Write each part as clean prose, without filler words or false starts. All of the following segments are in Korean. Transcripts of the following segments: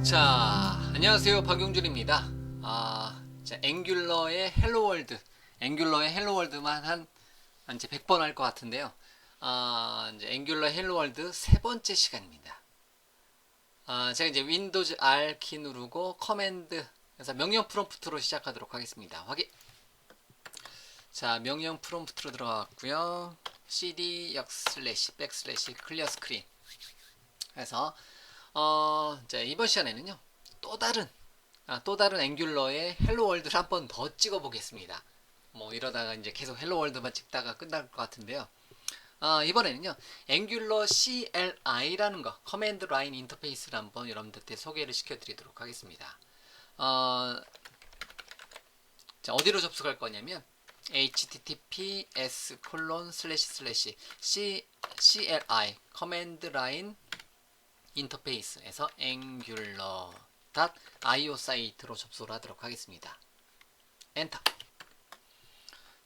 자, 안녕하세요. 박용준입니다. 자, 앵귤러의 헬로월드만 한 이제 100번 할 것 같은데요. 이제 앵귤러 헬로월드 세 번째 시간입니다. 제가 이제 윈도우즈 R 키 누르고 커맨드, 그래서 명령 프롬프트로 시작하도록 하겠습니다. 확인. 자, 명령 프롬프트로 들어갔고요. cd // 클리어 스크린. 그래서 자, 이번 시간에는요. 또 다른 앵귤러의 헬로 월드를 한 번 더 찍어 보겠습니다. 뭐 이러다가 이제 계속 헬로 월드만 찍다가 끝날 것 같은데요. 이번에는요. 앵귤러 CLI라는 거, 커맨드 라인 인터페이스를 한번 여러분들한테 소개를 시켜 드리도록 하겠습니다. 자, 어디로 접속할 거냐면 https://cli 커맨드 라인 인터페이스에서 angular.io 사이트로 접속을 하도록 하겠습니다. 엔터.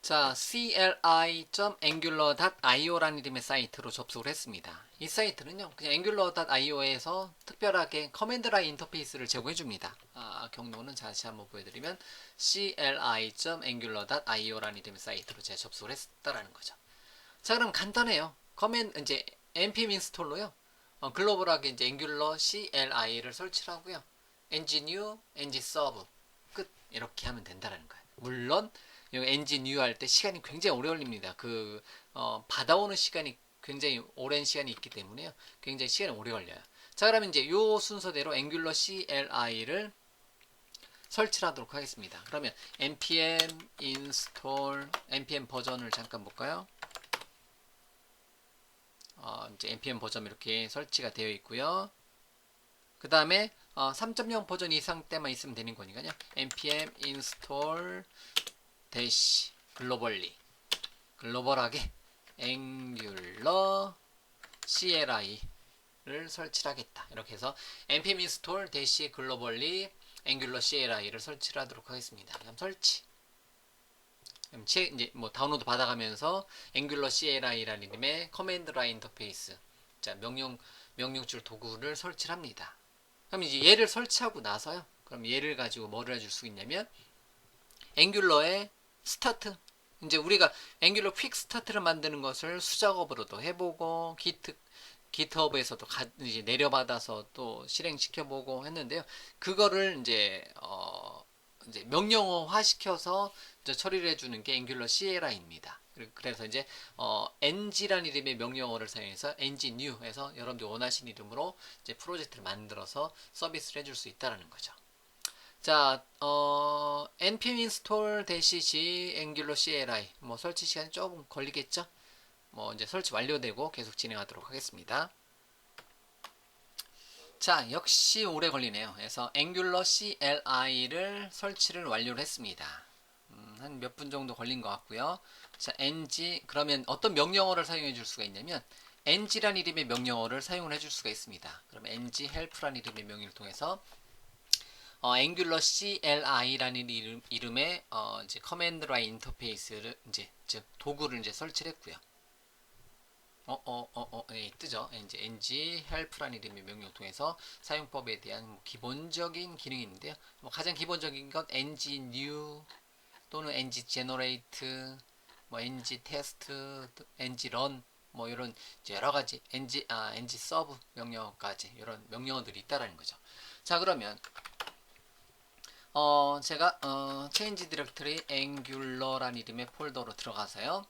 자, cli.angular.io라는 이름의 사이트로 접속을 했습니다. 이 사이트는요, 그냥 angular.io에서 특별하게 커맨드 라인 인터페이스를 제공해 줍니다. 경로는 다시 한번 보여드리면 cli.angular.io라는 이름의 사이트로 제가 접속을 했다라는 거죠. 자, 그럼 간단해요. 이제 npm 인스톨로요. 글로벌하게 이제 앵귤러 CLI를 설치를 하고요. ng-new, ng-serve 끝. 이렇게 하면 된다는 거예요. 물론 ng-new 할 때 시간이 굉장히 오래 걸립니다. 받아오는 시간이 굉장히 오랜 시간이 있기 때문에요. 굉장히 시간이 오래 걸려요. 자, 그러면 이제 요 순서대로 앵귤러 CLI를 설치를 하도록 하겠습니다. 그러면 npm install npm 버전을 잠깐 볼까요? 이제 npm 버전 이렇게 설치가 되어 있고요. 그 다음에 3.0 버전 이상 때만 있으면 되는 거니까요. npm install dash 글로벌하게 angular CLI를 설치를 하겠다. 이렇게 해서 npm install dash globally angular CLI를 설치를 하도록 하겠습니다. 그럼 설치. 이제 뭐 다운로드 받아가면서 앵귤러 CLI라는 이름의 커맨드 라인 인터페이스, 자, 명령줄 도구를 설치를 합니다. 그럼 이제 얘를 설치하고 나서요. 그럼 얘를 가지고 뭐를 해줄 수 있냐면 앵귤러의 스타트. 이제 우리가 앵귤러 퀵 스타트를 만드는 것을 수작업으로도 해보고 기트허브에서도 이제 내려받아서 또 실행시켜보고 했는데요. 그거를 이제 명령어화 시켜서 처리를 해주는 게 앵귤러 CLI입니다. 그래서 이제 ng라는 이름의 명령어를 사용해서 ng-new에서 여러분들이 원하시는 이름으로 이제 프로젝트를 만들어서 서비스를 해줄 수 있다는 거죠. 자, npm install -g angular CLI 뭐 설치 시간이 조금 걸리겠죠? 뭐 이제 설치 완료되고 계속 진행하도록 하겠습니다. 자, 역시 오래 걸리네요. 그래서 angular CLI를 설치를 완료를 했습니다. 한 몇 분 정도 걸린 것 같고요. 자, 그러면 어떤 명령어를 사용해 줄 수가 있냐면 ng라는 이름의 명령어를 사용을 해줄 수가 있습니다. 그럼 help라는 이름의 명령을 통해서 angular CLI라는 이름의 이제 커맨드 라인 인터페이스를 이제 즉 도구를 이제 설치를 했고요. 예, 뜨죠. 이제 ng-help라는 이름의 명령을 통해서 사용법에 대한 뭐 기본적인 기능이 있는데요. 뭐 가장 기본적인 건 ng-new 또는 ng-generate, 뭐 ng-test, ng-run, 뭐 이런 여러 가지 ng-serve 명령어까지 이런 명령어들이 있다라는 거죠. 자, 그러면 제가 change directory angular라는 이름의 폴더로 들어가서요.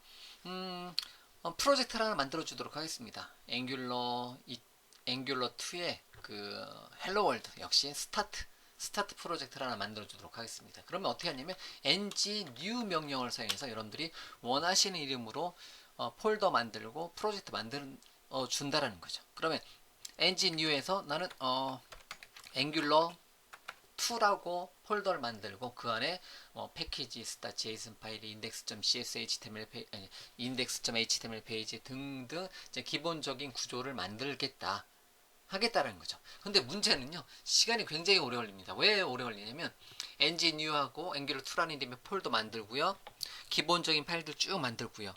프로젝트를 하나 만들어 주도록 하겠습니다. 앵귤러 2의 그 헬로 월드 역시 스타트 프로젝트를 하나 만들어 주도록 하겠습니다. 그러면 어떻게 하냐면 ng-new 명령을 사용해서 여러분들이 원하시는 이름으로 폴더 만들고 프로젝트 만들어 준다라는 거죠. 그러면 ng-new에서 나는 앵귤러 2라고 폴더를 만들고 그 안에 패키지.json 파일이 index.html 페이지 등등 이제 기본적인 구조를 만들겠다 하겠다라는 거죠. 근데 문제는요, 시간이 굉장히 오래 걸립니다. 왜 오래 걸리냐면 ng-new하고 angular 2라는 이름의 폴더 만들고요, 기본적인 파일들 쭉 만들고요,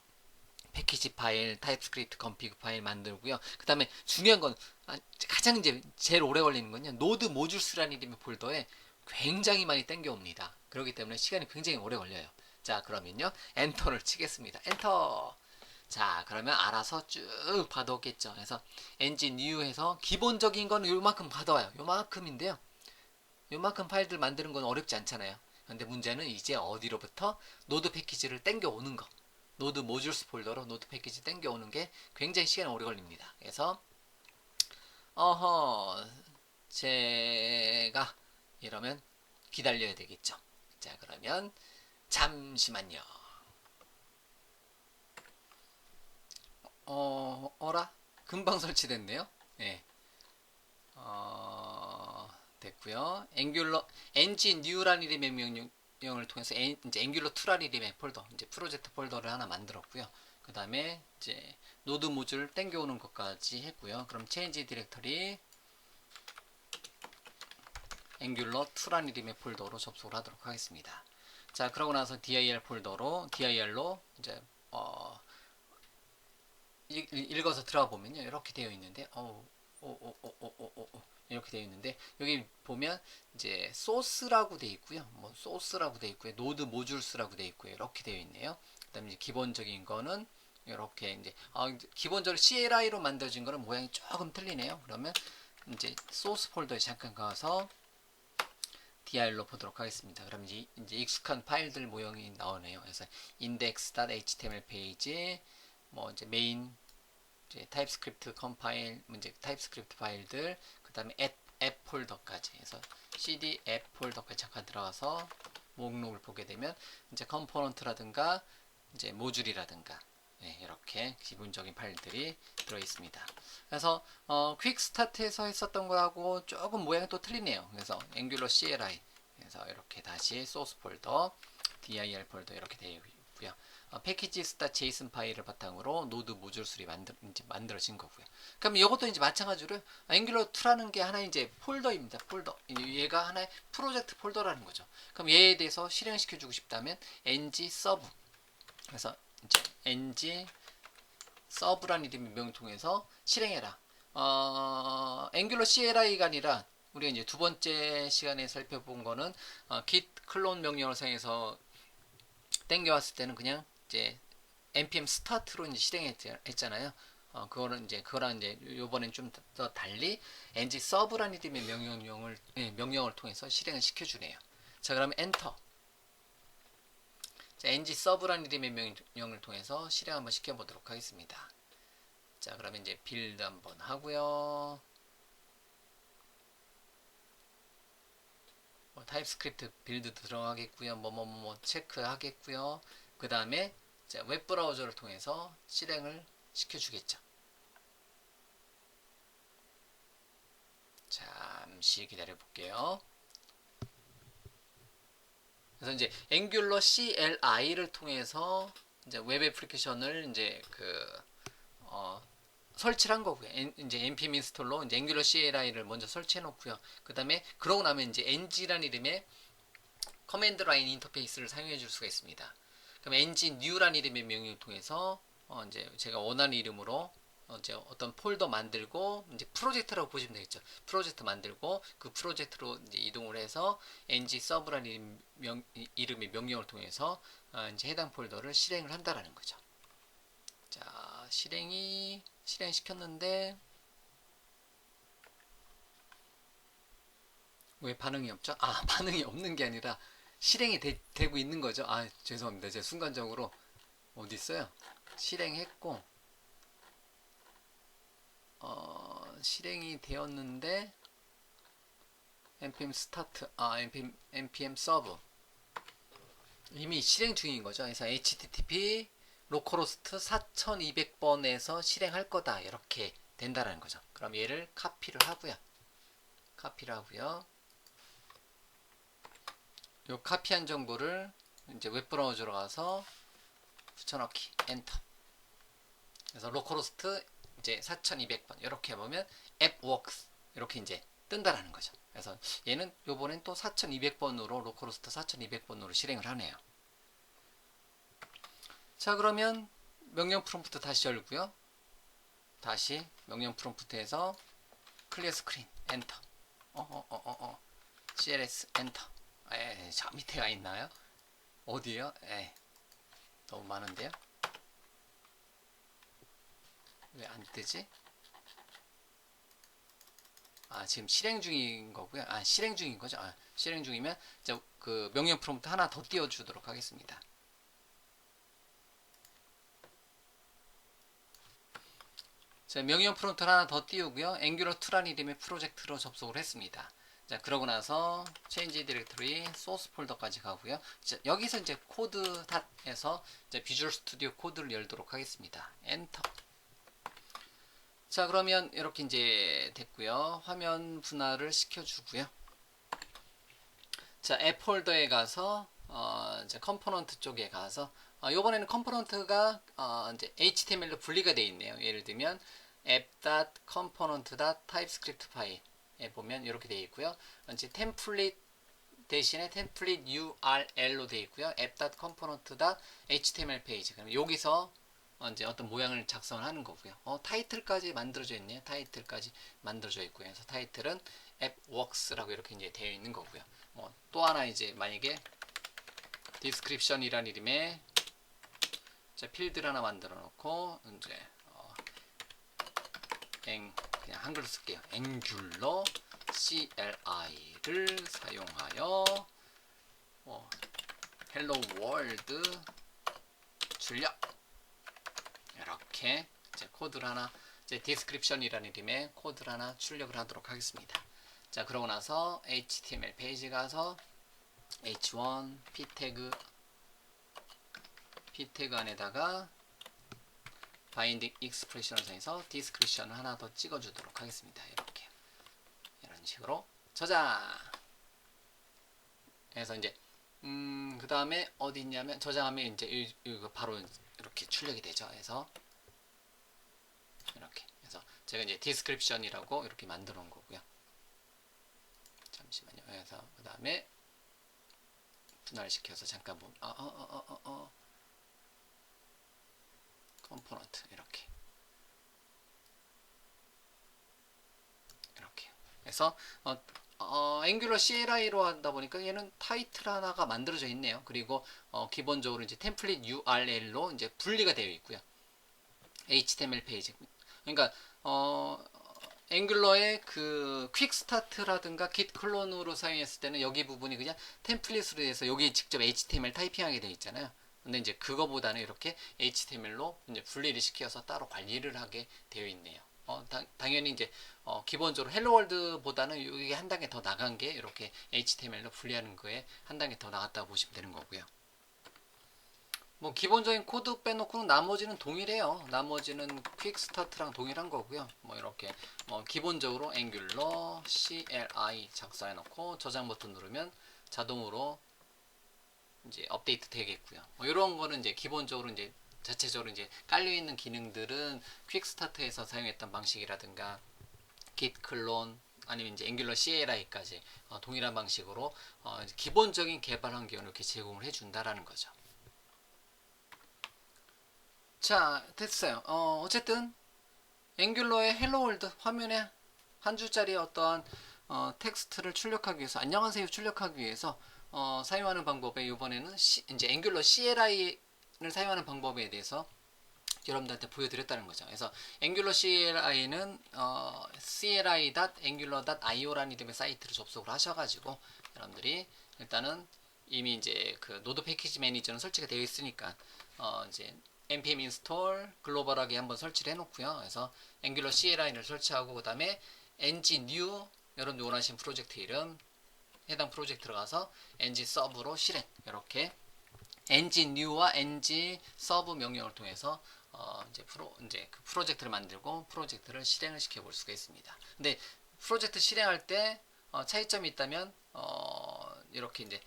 패키지 파일, 타입스크립트 config 파일 만들고요. 그 다음에 중요한 건 가장 이제 제일 오래 걸리는 건요. 노드 모듈스라는 이름의 폴더에 굉장히 많이 땡겨옵니다. 그렇기 때문에 시간이 굉장히 오래 걸려요. 자, 그러면요. 엔터를 치겠습니다. 엔터. 자, 그러면 알아서 쭉 받아오겠죠. 그래서 엔진 new 해서 기본적인 건 요만큼 받아와요. 요만큼인데요. 요만큼 파일들 만드는 건 어렵지 않잖아요. 근데 문제는 이제 어디로부터 노드 패키지를 땡겨오는 거. 노드 모듈스 폴더로 노드 패키지 땡겨오는 게 굉장히 시간이 오래 걸립니다. 그래서 제가 이러면 기다려야 되겠죠. 자, 그러면 잠시만요. 어라? 금방 설치됐네요. 네. 됐고요. 앵귤러 엔진 뉴라는 이름의 명령을 통해서 이제 앵귤러 2라는 이름의 폴더, 이제 프로젝트 폴더를 하나 만들었고요. 그 다음에 이제 노드 모듈 땡겨오는 것까지 했고요. 그럼 체인지 디렉터리 앵귤러 2라는 이름의 폴더로 접속을 하도록 하겠습니다. 자, 그러고 나서 dir로 이제 읽어서 들어가 보면요, 이렇게 되어 있는데, 이렇게 되어 있는데, 여기 보면 이제 소스라고 되어 있고요, 뭐 소스라고 되어 있고요, 노드 모듈스라고 되어 있고요, 이렇게 되어 있네요. 그다음에 이제 기본적인 거는 이렇게 이제 기본적으로 CLI로 만들어진 거는 모양이 조금 틀리네요. 그러면 이제 소스 폴더에 잠깐 가서 dir로 보도록 하겠습니다. 그럼 이제 익숙한 파일들 모형이 나오네요. 그래서 index.html 페이지, 뭐 이제 메인, 이제 타입스크립트 컴파일, 이제 타입스크립트 파일들, 그 다음에 앱 폴더까지 해서 cd 앱 폴더까지 잠깐 들어가서 목록을 보게 되면 이제 컴포넌트라든가 이제 모듈이라든가, 네, 이렇게 기본적인 파일들이 들어 있습니다. 그래서 퀵 스타트에서 했었던 거하고 조금 모양이 또 틀리네요. 그래서 앵귤러 CLI, 그래서 이렇게 다시 소스 폴더, dir 폴더 이렇게 되어 있고요. 패키지 스타 제이슨 파일을 바탕으로 노드 모듈3 만들어진 거고요. 그럼 이것도 이제 마찬가지로 앵귤러 2라는 게 하나의 이제 폴더입니다. 폴더. 얘가 하나의 프로젝트 폴더라는 거죠. 그럼 얘에 대해서 실행시켜 주고 싶다면 ng sub. 그래서 이제 ng 서브라는 이름의 명을 통해서 실행해라. 앵귤러 CLI가 아니라 우리가 이제 두 번째 시간에 살펴본 거는 git 클론 명령을 사용해서 땡겨왔을 때는 그냥 이제 npm start로 이제 실행했잖아요. 그거는 이제 그거랑 이제 요번엔 좀 더 달리 ng sub라는 이름의 명령을 통해서 실행을 시켜주네요. 자, 그러면 엔터. 자, ng sub라는 이름의 명령을 통해서 실행 한번 시켜보도록 하겠습니다. 자, 그러면 이제 빌드 한번 하고요. 타입스크립트 빌드도 들어가겠고요. 뭐뭐뭐 체크하겠고요. 그 다음에 웹브라우저를 통해서 실행을 시켜주겠죠. 잠시 기다려 볼게요. 그래서 이제 앵귤러 CLI를 통해서 이제 웹 애플리케이션을 이제 설치를 한 거고요. 이제 npm 인스톨로 이제 앵귤러 CLI를 먼저 설치해 놓고요. 그 다음에 그러고 나면 이제 ng라는 이름의 커맨드 라인 인터페이스를 사용해 줄 수가 있습니다. 그럼 ng new라는 이름의 명령을 통해서 이제 제가 원하는 이름으로 이제 어떤 폴더 만들고 이제 프로젝트라고 보시면 되겠죠. 프로젝트 만들고 그 프로젝트로 이제 이동을 해서 ng serve라는 이름의 명령을 통해서 이제 해당 폴더를 실행을 한다라는 거죠. 자, 실행시켰는데 왜 반응이 없죠? 반응이 없는 게 아니라 실행이 되고 있는 거죠. 죄송합니다. 제가 순간적으로 어디 있어요? 실행했고 실행이 되었는데 npm start, npm server 이미 실행 중인 거죠. 그래서 http localhost 4200번에서 실행할 거다 이렇게 된다라는 거죠. 그럼 얘를 카피를 하고요. 요 카피한 정보를 이제 웹브라우저로 가서 붙여넣기 엔터. 그래서 localhost 이제 4200번 이렇게 해보면 appworks 이렇게 이제 뜬다라는 거죠. 그래서 얘는 요번엔 또 4200번으로 로컬호스트 4200번으로 실행을 하네요. 자, 그러면 명령 프롬프트 다시 열고요. 다시 명령 프롬프트에서 클리어 스크린 엔터. CLS 엔터. 저 밑에가 있나요? 어디요? 너무 많은데요? 왜 안 뜨지? 지금 실행 중인 거고요. 실행 중인 거죠. 실행 중이면 이제 그 명령 프롬프트 하나 더 띄워주도록 하겠습니다. 자, 명령 프롬프트 하나 더 띄우고요. 앵귤러 2라는 이름의 프로젝트로 접속을 했습니다. 자, 그러고 나서 change directory source 폴더까지 가고요. 자, 여기서 이제 코드닷에서 이제 비주얼 스튜디오 코드를 열도록 하겠습니다. 엔터. 자, 그러면 이렇게 이제 됐고요. 화면 분할을 시켜주고요. 자, 앱 폴더에 가서 이제 컴포넌트 쪽에 가서 요번에는 컴포넌트가 이제 HTML로 분리가 되어 있네요. 예를 들면 app.component.typescript 파일에 보면 이렇게 되어 있고요. 이제 템플릿 대신에 템플릿 URL로 되어 있고요. app.component.html 페이지. 그럼 여기서 이제 어떤 모양을 작성을 하는 거고요. 타이틀까지 만들어져 있네요. 타이틀까지 만들어져 있고요. 그래서 타이틀은 appworks라고 이렇게 이제 되어 있는 거고요. 또 하나 이제 만약에 description이라는 이름의 필드를 하나 만들어 놓고 이제 그냥 한글로 쓸게요. 앵귤러 CLI를 사용하여 헬로 월드 출력 이렇게 이제 코드를 하나 이제 description이라는 이름의 코드를 하나 출력을 하도록 하겠습니다. 자, 그러고 나서 HTML 페이지 가서 h1 p 태그 안에다가 바인딩 익스프레션을 통해서 디스크리션을 하나 더 찍어주도록 하겠습니다. 이렇게 이런 식으로 저장. 그래서 이제 그 다음에 어디 있냐면 저장하면 이제 이거 바로 이렇게 출력이 되죠. 그래서 이렇게 해서 제가 이제 디스크립션이라고 이렇게 만들어 놓은 거고요. 잠시만요. 그래서 그 다음에 분할시켜서 잠깐 보면 컴포넌트 이렇게 해서 앵귤러 CLI로 하다 보니까 얘는 타이틀 하나가 만들어져 있네요. 그리고 기본적으로 이제 템플릿 URL로 이제 분리가 되어 있고요. HTML 페이지. 그러니까 앵귤러의 그 퀵스타트라든가 git 클론으로 사용했을 때는 여기 부분이 그냥 템플릿으로 해서 여기 직접 HTML 타이핑하게 되어 있잖아요. 근데 이제 그거보다는 이렇게 HTML로 이제 분리를 시켜서 따로 관리를 하게 되어 있네요. 당연히 이제 기본적으로 헬로월드보다는 이게 한 단계 더 나간 게 이렇게 HTML로 분리하는 거에 한 단계 더 나갔다고 보시면 되는 거고요. 뭐 기본적인 코드 빼놓고는 나머지는 동일해요. 나머지는 퀵스타트랑 동일한 거고요. 뭐 이렇게 기본적으로 앵귤러 CLI 작성해 놓고 저장 버튼 누르면 자동으로 이제 업데이트 되겠고요. 이런 거는 이제 기본적으로 이제 자체적으로 이제 깔려 있는 기능들은 퀵스타트에서 사용했던 방식이라든가 git 클론 아니면 이제 앵귤러 CLI까지 동일한 방식으로 기본적인 개발 환경을 이렇게 제공을 해준다라는 거죠. 자, 됐어요. 어쨌든 앵귤러의 헬로월드 화면에 한 줄짜리 어떠한 텍스트를 출력하기 위해서 안녕하세요 출력하기 위해서 사용하는 방법에 이번에는 이제 앵귤러 CLI를 사용하는 방법에 대해서 여러분들한테 보여드렸다는 거죠. 그래서 앵귤러 CLI는 cli.angular.io라는 이름의 사이트를 접속을 하셔가지고 여러분들이 일단은 이미 이제 그 노드 패키지 매니저는 설치가 되어 있으니까 이제 npm install 글로벌하게 한번 설치를 해놓고요. 그래서 앵귤러 CLI를 설치하고 그 다음에 ng-new 여러분들 원하시는 프로젝트 이름 해당 프로젝트 들어가서 ng-sub로 실행 이렇게 ng-new와 ng-sub 명령을 통해서 이제 그 프로젝트를 만들고 프로젝트를 실행을 시켜 볼 수가 있습니다. 근데 프로젝트 실행할 때 차이점이 있다면 이렇게 이제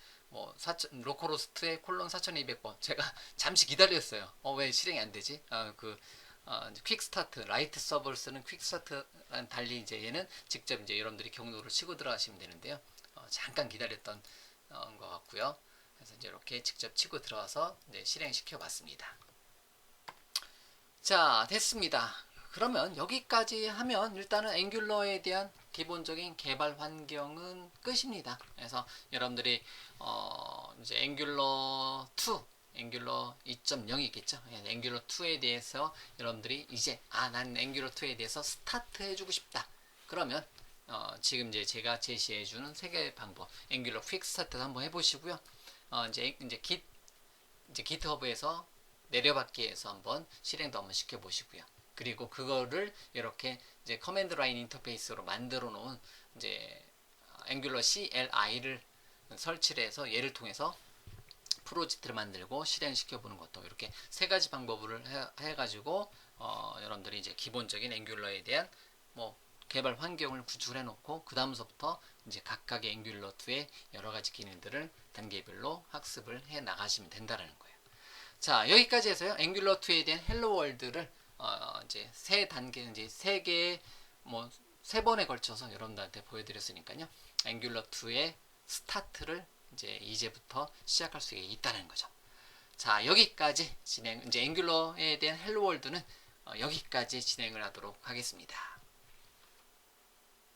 로컬호스트의 콜론 4200번 제가 잠시 기다렸어요. 왜 실행이 안 되지? 퀵스타트 라이트 서버를 쓰는 퀵스타트랑 달리 이제 얘는 직접 이제 여러분들이 경로를 치고 들어가시면 되는데요. 잠깐 기다렸던 것 같고요. 그래서 이제 이렇게 직접 치고 들어가서 이제 실행시켜 봤습니다. 자, 됐습니다. 그러면 여기까지 하면 일단은 앵귤러에 대한 기본적인 개발 환경은 끝입니다. 그래서 여러분들이 이제 앵귤러 2, 앵귤러 2.0이겠죠. 앵귤러 2에 대해서 여러분들이 이제 난 앵귤러 2에 대해서 스타트 해주고 싶다. 그러면 지금 이제 제가 제시해주는 세 개의 방법, 앵귤러 퀵 스타트 한번 해보시고요. 이제 기트허브에서 내려받기에서 한번 실행도 한번 시켜보시고요. 그리고 그거를 이렇게 이제 커맨드 라인 인터페이스로 만들어 놓은 이제 앵귤러 CLI를 설치를 해서 얘를 통해서 프로젝트를 만들고 실행시켜 보는 것도 이렇게 세 가지 방법을 해가지고 여러분들이 이제 기본적인 앵귤러에 대한 뭐 개발 환경을 구축을 해놓고 그 다음서부터 이제 각각의 앵귤러 2의 여러 가지 기능들을 단계별로 학습을 해 나가시면 된다는 거예요. 자, 여기까지 해서요. 앵귤러 2에 대한 헬로 월드를 이제 세 단계, 이제 세 개의 뭐 세 번에 걸쳐서 여러분들한테 보여드렸으니까요. 앵귤러 2의 스타트를 이제부터 시작할 수 있다는 거죠. 자, 여기까지 이제 앵귤러에 대한 헬로 월드는 여기까지 진행을 하도록 하겠습니다.